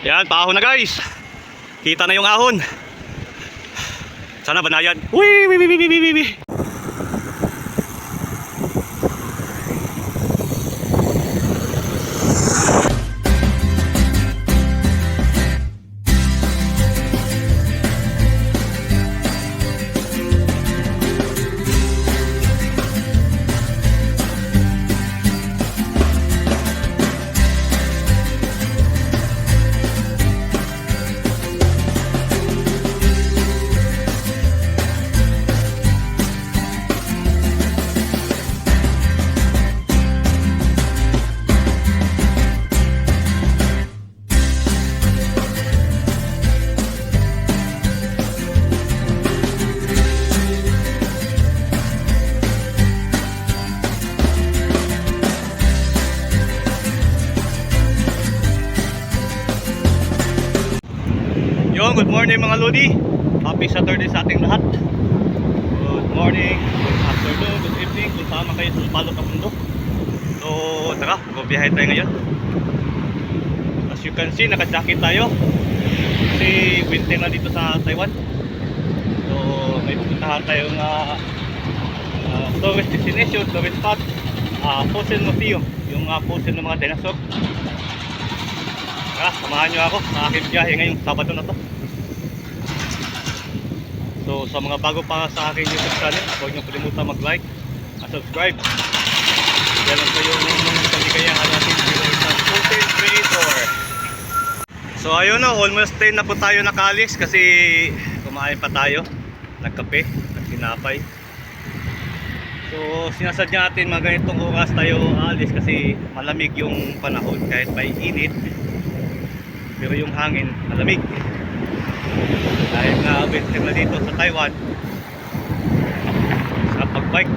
Yan, paahon na guys. Kita na yung ahon. Sana banayan. Wee, wee, wee, wee, wee, wee. Good morning mga Lodi. Happy Saturday sa ating lahat. Good morning, good afternoon, good evening kung saan man kayo sa palot ng mundo. So tara, magbiyahe tayo ngayon. As you can see, naka-jacket tayo kasi winter na dito sa Taiwan. So may pupuntahan tayong tourist destination, tourist spot, fossil museum, yung fossil ng mga dinosaur. Tara, samahan nyo ako sa aking biyahe ngayong Sabado na to. So sa mga bago pa sa aking YouTube channel, huwag niyo kalimutan mag-like at subscribe. Yan lang po yung kaligayahan natin bilang isang content creator. So ayun na, almost 10 na po tayo nakalis kasi kumain pa tayo, nagkape, nagsinapay. So sinasadya natin mga ganitong oras tayo alis kasi malamig yung panahon kahit may init. Pero yung hangin malamig. Dahil na winter na dito sa Taiwan, sa pagbike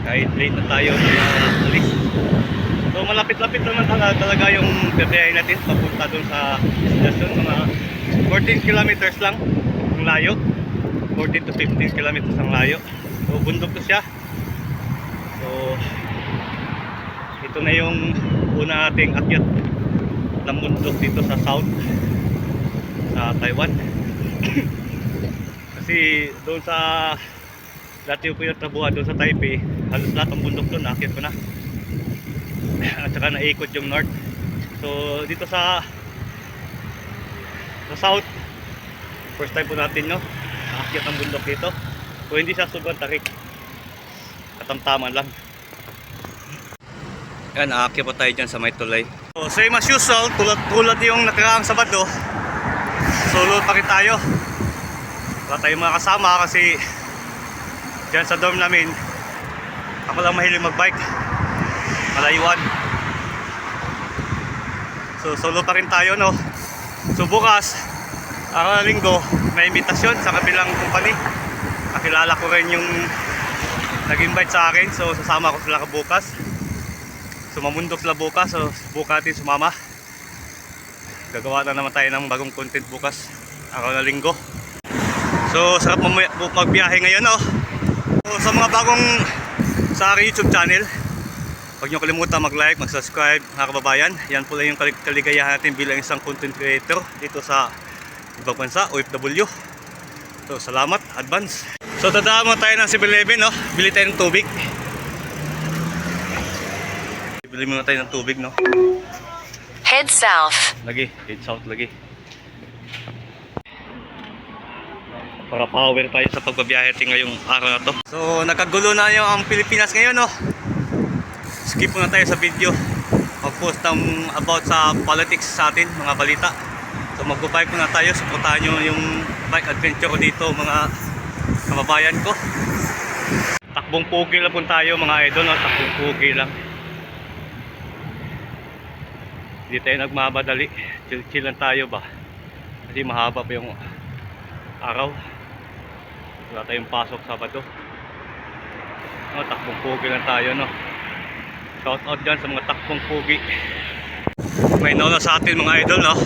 kahit late na tayo na alis. So malapit-lapit naman talaga yung biyahe natin papunta dun sa destination. Mga 14 kilometers lang ang layo, 14 to 15 kilometers ang layo. So bundok to siya. So ito na yung una nating akyat ng bundok dito sa south sa Taiwan. Kasi doon sa dati ko yung trabuhan doon sa Taipei, halos lahat ng bundok doon nakit ko na. At saka naikot yung north. So dito sa south, first time po natin, no, nakakit ang bundok dito. So hindi siya sobrang tarik, katamtaman lang. Yan, aakyat po tayo dyan sa may tulay. So same as usual, tulad yung nakaraang Sabado, solo pa rin tayo. Wala tayong mga kasama kasi dyan sa dorm namin ako lang mahilig magbike, malayuan. So solo pa rin tayo, no. So bukas, araw na Linggo, may invitasyon sa kabilang company. Nakilala ko rin yung nag-invite sa akin, so sasama ko sila bukas. Sumamundok sila bukas, so bukas natin sumama. Gagawa na naman tayo ng bagong content bukas, araw na Linggo. So sarap magbiyahe ngayon, no. So sa mga bagong sa aking YouTube channel, huwag nyo kalimutan mag-like, mag-subscribe mga kababayan. Yan po lang yung kaligayahan natin bilang isang content creator dito sa ibang bansa, OFW. So salamat, advance. So dadaan mo tayo ng 7-Eleven, no. Bili tayo ng tubig. Bili muna tayo ng tubig, no. Head south. Lagi, head south lagi. Para power tayo sa pagbabiyahe ngayong araw na to. So nagkagulo na yung ang Pilipinas ngayon, no. Skip muna tayo sa video. Mag-post ng about sa politics sa atin, mga balita. So mag-bike muna tayo, supportahan nyo yung bike adventure ko dito, mga kababayan ko. Takbong pugi lang po tayo mga idol, no. Takbong pugi lang. Hindi tayo nagmamadali, chill lang tayo ba kasi mahaba pa yung araw. Wala tayong pasok Sabado, no. Takbong pugi lang tayo, no. Shout out dyan sa mga takbong pugi. May nauna sa atin mga idol, no.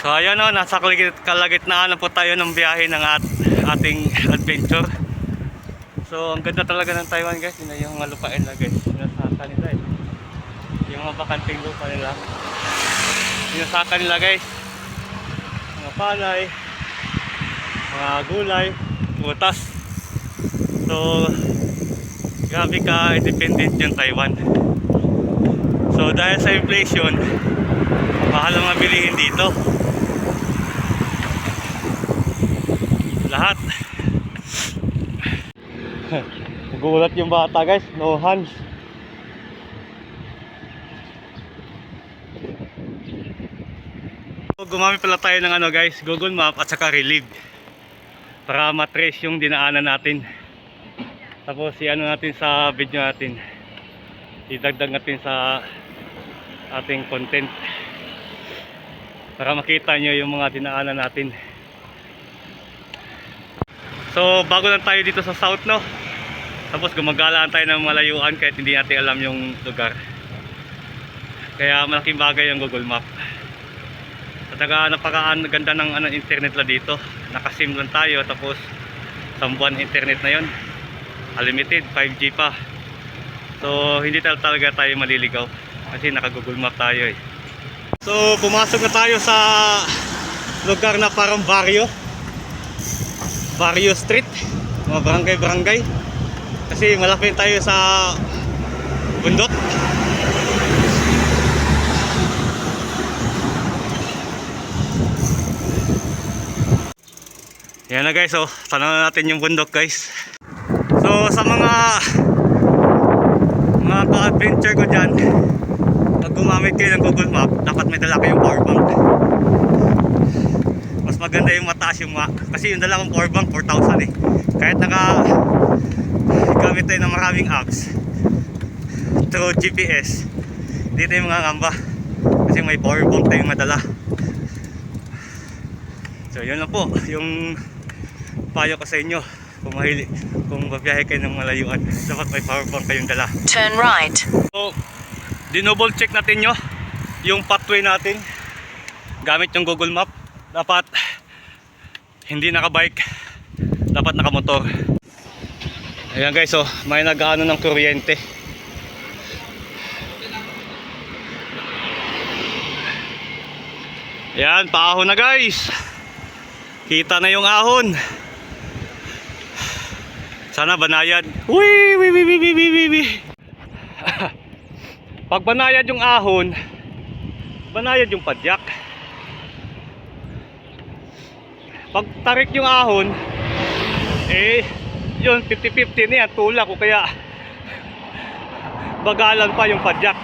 So ayan o, nasa kalagitnaan na po tayo ng biyahe ng ating adventure. So ang ganda talaga ng Taiwan guys, yun na yung mga lupain na guys, sinasaka nila eh. Yung mga bakanting lupa nila, sinasaka nila guys. Mga palay, mga gulay, butas. So grabe ka independent yung Taiwan. So dahil sa inflation, mahal ang mga bilihin dito. Lahat. Gulat yung bata guys, no hands. So, gumamit pala tayo ng ano guys, Google Map at saka Relive para matrace yung dinaanan natin. Tapos i-ano natin sa video natin, idagdag natin sa ating content para makita nyo yung mga dinaanan natin. So bago lang tayo dito sa south no, tapos gumagalaan tayo ng malayuan kahit hindi natin alam yung lugar. Kaya malaking bagay yung Google Map. At saka napakaganda ng internet la dito. Nakasim lang tayo, tapos sambuan internet na yon, unlimited 5G pa. So hindi talaga tayo maliligaw kasi naka Google Map tayo eh. So pumasok na tayo sa lugar na parang Barrio Street, mga barangay kasi malapit tayo sa bundok. Yan na guys, oh, tanaw natin yung bundok guys. So sa mga ka-adventure ko dyan, pag gumamit kayo ng Google Map, dapat may dala kayong power bank. Mas maganda yung mataas yung kasi yung dala kong power bank 4,000 eh. Kahit gamit tayo ng maraming apps through GPS, hindi tayo mangangamba kasi may power bank tayong madala. So yun lang po yung payo ko sa inyo. Kung babiyahe kayo ng malayuan, dapat may power bank kayong dala. Turn right. So dinouble check natin yung pathway natin gamit yung Google Map. Dapat hindi nakabike, dapat nakamotor. Ayan guys, oh, may nag-ano ng kuryente. Ayan, paahon na guys. Kita na yung ahon. Sana banayad. Pag banayad yung ahon, banayad yung padyak. Pag tarik yung ahon, yun 50-50 na yan, tulak o kaya bagalan pa yung padyak.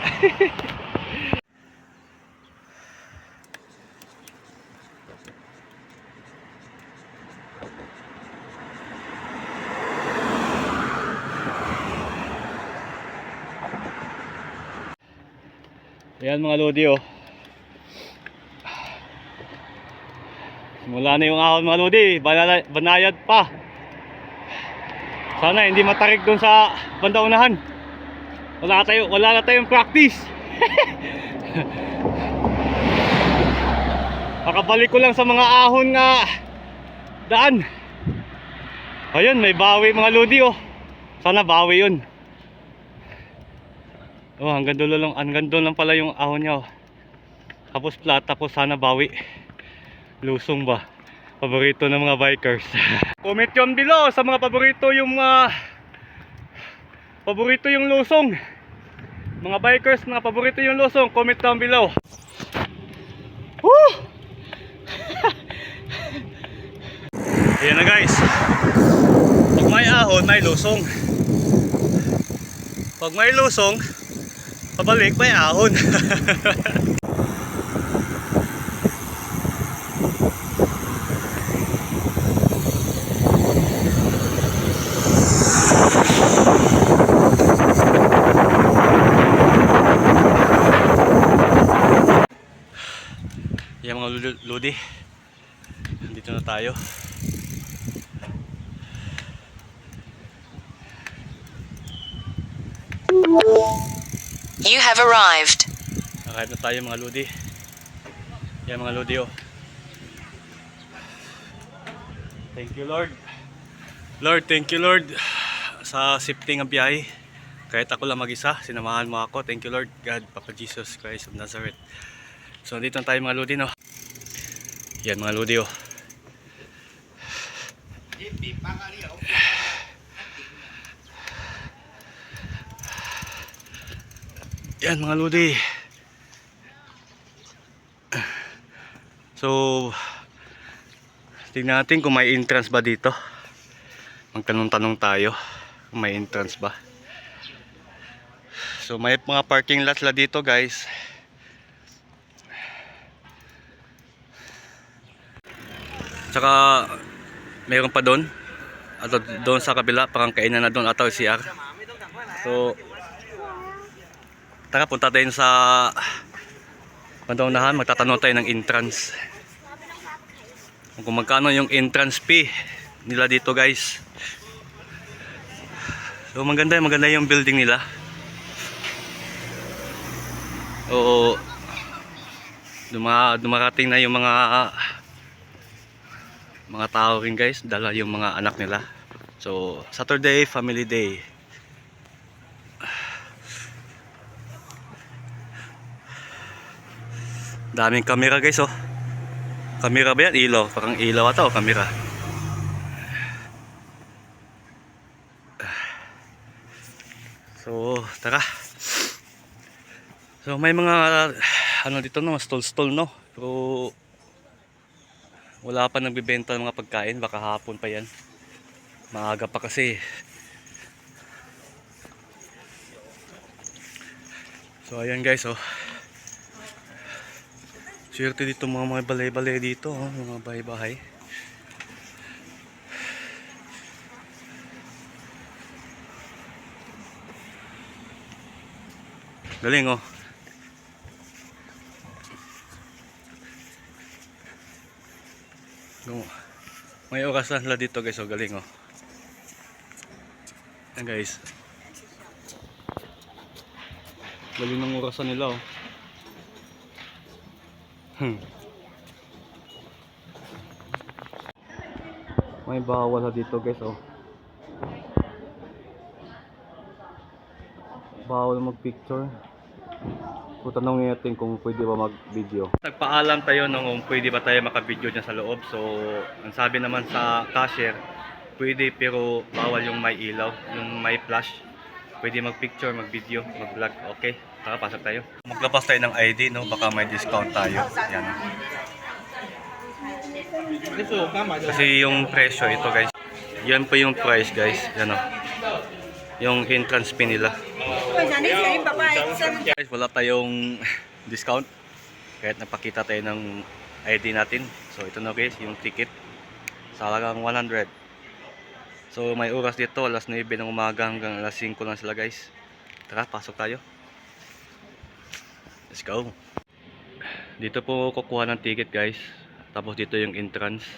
Ayan mga lodi, oh. Simula na yung ahon mga lodi, banayad pa. Sana hindi matarik doon sa banda unahan. Wala na tayong practice. Makabalik ko lang sa mga ahon nga daan. Ayun, may bawi mga lodi, oh. Sana bawi yun. Oh, hanggang doon lang pala yung ahon niya, oh. Tapos flat, tapos sana bawi. Lusong ba? Paborito ng mga bikers. Comment yun below sa mga paborito yung lusong. Mga bikers, mga paborito yung lusong, comment down below. Woo! Ayan na guys. Pag may ahon, may lusong. Pag may lusong, pabalik may ahon. Yan mga lodi, nandito na tayo. You have arrived. Nakahit na tayo mga lodi. Yan mga lodi, oh. Thank you, Lord. Lord, thank you, Lord, sa safety ng biyahe. Kahit ako lang mag-isa, sinamahan mo ako. Thank you, Lord God, Papa Jesus Christ of Nazareth. So, dito na tayo mga lodi, no? Yan, mga lodi, oh. Yan, mga lodi. So, tingnan natin kung may entrance ba dito. Magtanong-tanong tayo kung may entrance ba. So may mga parking lot la dito, guys. Tsaka mayroon pa doon. At doon sa kabila, parang kainan na doon ataw CR. So tara, punta tayo sa panaunahan, magtatanong tayo ng entrance. Kung magkano yung entrance fee nila dito, guys. So maganda yung building nila. Oo, dumarating na yung mga tao rin, guys. Dala yung mga anak nila. So Saturday, family day. Daming kamera, guys, oh. Kamera ba yan? Ilaw. Parang ilaw ata o kamera. So, tara. So, may mga ano dito, no, stall, no. Pero wala pa nagbebenta ng mga pagkain. Baka hapon pa yan. Maaga pa kasi. So, ayan, guys, oh. Swerte dito mga balay-balay dito, oh, mga bahay-bahay. Galing, oh. May oras na sila dito, guys, oh. Galing, oh. Ayan, guys. Galing ng orasan nila, oh. May bawal na dito, guys, oh. Bawal mag-picture. So, tanongin natin kung pwede ba mag-video. Nagpaalam tayo nung kung pwede ba tayo maka-video dyan sa loob. So, ang sabi naman sa cashier, pwede pero bawal yung may ilaw, yung may flash. Pwede mag-picture, mag-video, mag-vlog. Okay, tara, pasok tayo. Maglabas tayo ng ID, no? Baka may discount tayo. Yan. Kasi yung presyo ito, guys. Yan po yung price, guys. Yan, oh. Yung entrance fee nila. Guys, wala tayong discount. Kahit napakita tayo ng ID natin. So, ito na, guys, yung ticket. Sa halagang 100. So may oras dito, alas 9 ng umaga hanggang alas 5 lang sila, guys. Tara, pasok tayo. Let's go. Dito po kukuha ng ticket, guys. Tapos dito yung entrance.